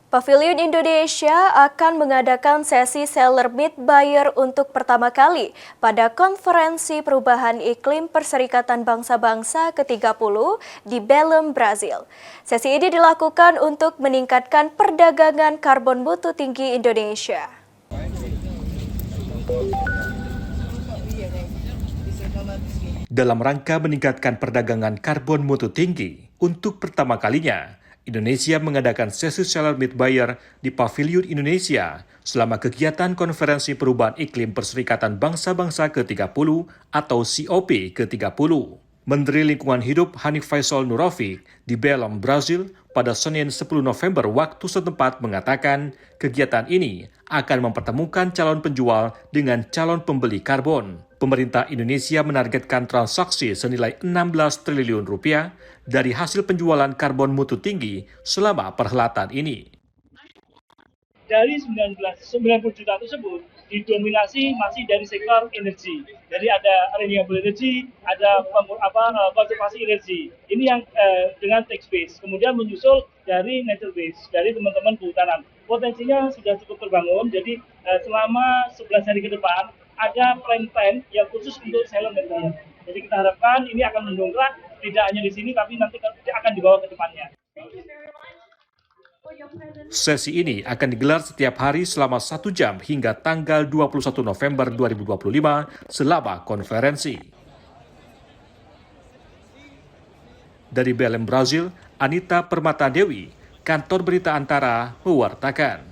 Pavilion Indonesia akan mengadakan sesi Seller Meet Buyer untuk pertama kali pada Konferensi Perubahan Iklim Perserikatan Bangsa-Bangsa ke-30 di Belém, Brazil. Sesi ini dilakukan untuk meningkatkan perdagangan karbon mutu tinggi Indonesia. Dalam rangka meningkatkan perdagangan karbon mutu tinggi, untuk pertama kalinya, Indonesia mengadakan sesi Seller Meet Buyer di Pavilion Indonesia selama kegiatan Konferensi Perubahan Iklim Perserikatan Bangsa-Bangsa ke-30 atau COP ke-30. Menteri Lingkungan Hidup Hanif Faisal Nurafiq di Belém, Brazil pada Senin 10 November waktu setempat mengatakan kegiatan ini akan mempertemukan calon penjual dengan calon pembeli karbon. Pemerintah Indonesia menargetkan transaksi senilai 16 triliun rupiah dari hasil penjualan karbon mutu tinggi selama perhelatan ini. Dari 90 juta tersebut didominasi masih dari sektor energi. Jadi ada renewable energy, ada konservasi energi. Ini yang dengan tax base. Kemudian menyusul dari nature base, dari teman-teman kehutanan. Potensinya sudah cukup terbangun. Jadi selama 11 hari ke depan ada plan-plan yang khusus untuk seller Meet Buyer. Jadi kita harapkan ini akan mendongkrak tidak hanya di sini tapi nanti akan dibawa ke depannya. Sesi ini akan digelar setiap hari selama 1 jam hingga tanggal 21 November 2025 selama konferensi. Dari Belém, Brazil, Anita Permata Dewi, Kantor Berita Antara, mewartakan.